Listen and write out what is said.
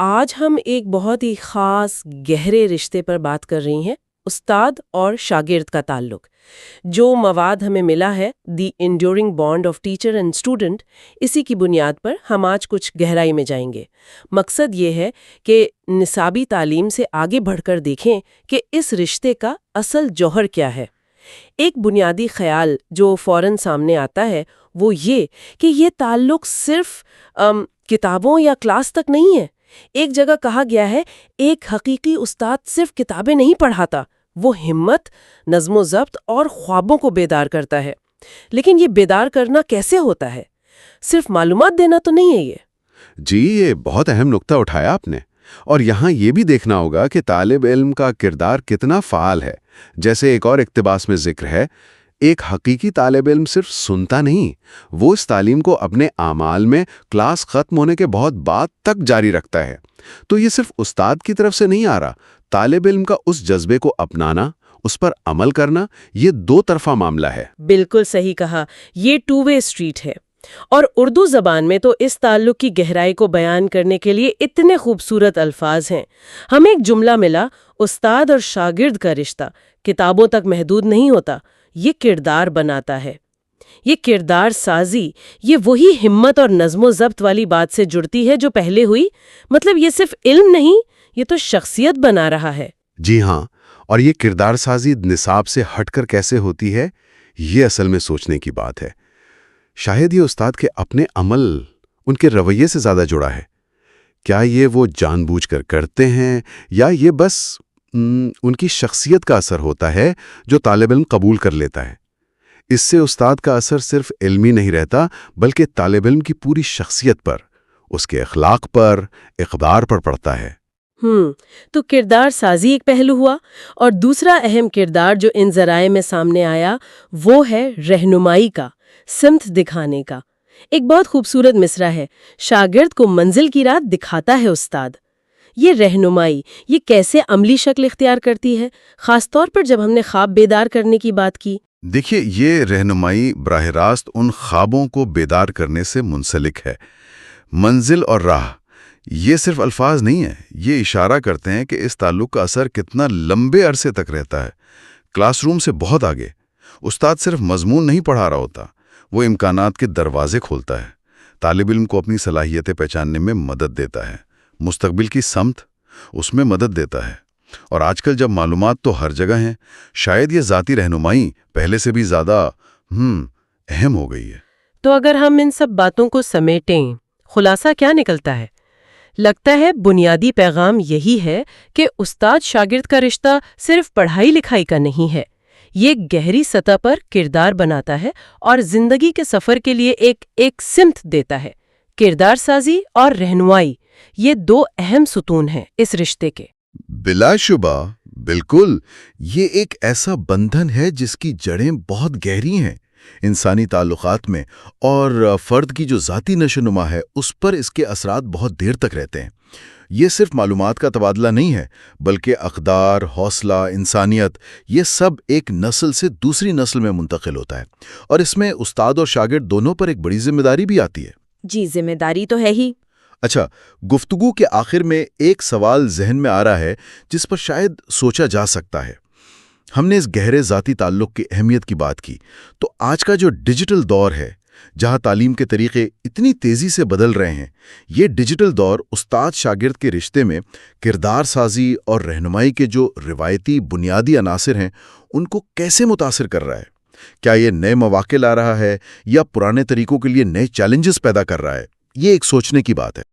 آج ہم ایک بہت ہی خاص گہرے رشتے پر بات کر رہی ہیں، استاد اور شاگرد کا تعلق۔ جو مواد ہمیں ملا ہے، the enduring bond of teacher and student, اسی کی بنیاد پر ہم آج کچھ گہرائی میں جائیں گے۔ مقصد یہ ہے کہ نصابی تعلیم سے آگے بڑھ کر دیکھیں کہ اس رشتے کا اصل جوہر کیا ہے۔ ایک بنیادی خیال جو فوراً سامنے آتا ہے وہ یہ کہ یہ تعلق صرف کتابوں یا کلاس تک نہیں ہے۔ ایک جگہ کہا گیا ہے، ایک حقیقی استاد صرف کتابیں نہیں پڑھاتا، وہ ہمت، نظم و ضبط اور خوابوں کو بیدار کرتا ہے۔ لیکن یہ بیدار کرنا کیسے ہوتا ہے؟ صرف معلومات دینا تو نہیں ہے یہ۔ جی، یہ بہت اہم نقطہ اٹھایا آپ نے، اور یہاں یہ بھی دیکھنا ہوگا کہ طالب علم کا کردار کتنا فعال ہے۔ جیسے ایک اور اقتباس میں ذکر ہے، ایک حقیقی طالب علم صرف سنتا نہیں، وہ اس تعلیم کو اپنے اعمال میں کلاس ختم ہونے کے بہت بعد تک جاری رکھتا ہے۔ تو یہ صرف استاد کی طرف سے نہیں آ رہا، طالب علم کا اس جذبے کو اپنانا، اس پر عمل کرنا، یہ دو طرفہ معاملہ ہے۔ بالکل صحیح کہا، یہ ٹو وے اسٹریٹ ہے۔ اور اردو زبان میں تو اس تعلق کی گہرائی کو بیان کرنے کے لیے اتنے خوبصورت الفاظ ہیں۔ ہمیں ایک جملہ ملا، استاد اور شاگرد کا رشتہ کتابوں تک محدود نہیں ہوتا، یہ کردار بناتا ہے۔ یہ کردار سازی، یہ وہی ہمت اور نظم و ضبط والی بات سے جڑتی ہے جو پہلے ہوئی۔ مطلب یہ صرف علم نہیں، یہ تو شخصیت بنا رہا ہے۔ جی ہاں، اور یہ کردار سازی نصاب سے ہٹ کر کیسے ہوتی ہے، یہ اصل میں سوچنے کی بات ہے۔ شاید یہ استاد کے اپنے عمل، ان کے رویے سے زیادہ جڑا ہے۔ کیا یہ وہ جان بوجھ کر کرتے ہیں، یا یہ بس ان کی شخصیت کا اثر ہوتا ہے جو طالب علم قبول کر لیتا ہے؟ اس سے استاد کا اثر صرف علمی نہیں رہتا، بلکہ طالب علم کی پوری شخصیت پر، اس کے اخلاق پر، اقدار پر پڑتا ہے۔ تو کردار سازی ایک پہلو ہوا، اور دوسرا اہم کردار جو ان ذرائع میں سامنے آیا وہ ہے رہنمائی کا، سمت دکھانے کا۔ ایک بہت خوبصورت مصرع ہے، شاگرد کو منزل کی راہ دکھاتا ہے استاد۔ یہ رہنمائی، یہ کیسے عملی شکل اختیار کرتی ہے، خاص طور پر جب ہم نے خواب بیدار کرنے کی بات کی؟ دیکھیے، یہ رہنمائی براہ راست ان خوابوں کو بیدار کرنے سے منسلک ہے۔ منزل اور راہ، یہ صرف الفاظ نہیں ہیں، یہ اشارہ کرتے ہیں کہ اس تعلق کا اثر کتنا لمبے عرصے تک رہتا ہے۔ کلاس روم سے بہت آگے استاد صرف مضمون نہیں پڑھا رہا ہوتا، وہ امکانات کے دروازے کھولتا ہے، طالب علم کو اپنی صلاحیتیں پہچاننے میں مدد دیتا ہے، مستقبل کی سمت اس میں مدد دیتا ہے۔ اور آج کل جب معلومات تو ہر جگہ ہیں، شاید یہ ذاتی رہنمائی پہلے سے بھی زیادہ اہم ہو گئی ہے۔ تو اگر ہم ان سب باتوں کو سمیٹیں، خلاصہ کیا نکلتا ہے؟ لگتا ہے بنیادی پیغام یہی ہے کہ استاد شاگرد کا رشتہ صرف پڑھائی لکھائی کا نہیں ہے، یہ گہری سطح پر کردار بناتا ہے اور زندگی کے سفر کے لیے ایک سمت دیتا ہے۔ کردار سازی اور رہنمائی، یہ دو اہم ستون ہیں اس رشتے کے۔ بلا شبہ، بالکل، یہ ایک ایسا بندھن ہے جس کی جڑیں بہت گہری ہیں انسانی تعلقات میں، اور فرد کی جو ذاتی نشو و نما ہے اس پر اس کے اثرات بہت دیر تک رہتے ہیں۔ یہ صرف معلومات کا تبادلہ نہیں ہے، بلکہ اقدار، حوصلہ، انسانیت، یہ سب ایک نسل سے دوسری نسل میں منتقل ہوتا ہے، اور اس میں استاد اور شاگرد دونوں پر ایک بڑی ذمہ داری بھی آتی ہے۔ جی، ذمہ داری تو ہے ہی۔ اچھا، گفتگو کے آخر میں ایک سوال ذہن میں آ رہا ہے جس پر شاید سوچا جا سکتا ہے۔ ہم نے اس گہرے ذاتی تعلق کی اہمیت کی بات کی، تو آج کا جو ڈیجیٹل دور ہے، جہاں تعلیم کے طریقے اتنی تیزی سے بدل رہے ہیں، یہ ڈیجیٹل دور استاد شاگرد کے رشتے میں کردار سازی اور رہنمائی کے جو روایتی بنیادی عناصر ہیں ان کو کیسے متاثر کر رہا ہے؟ کیا یہ نئے مواقع لا رہا ہے، یا پرانے طریقوں کے لیے نئے چیلنجز پیدا کر رہا ہے؟ یہ ایک سوچنے کی بات ہے۔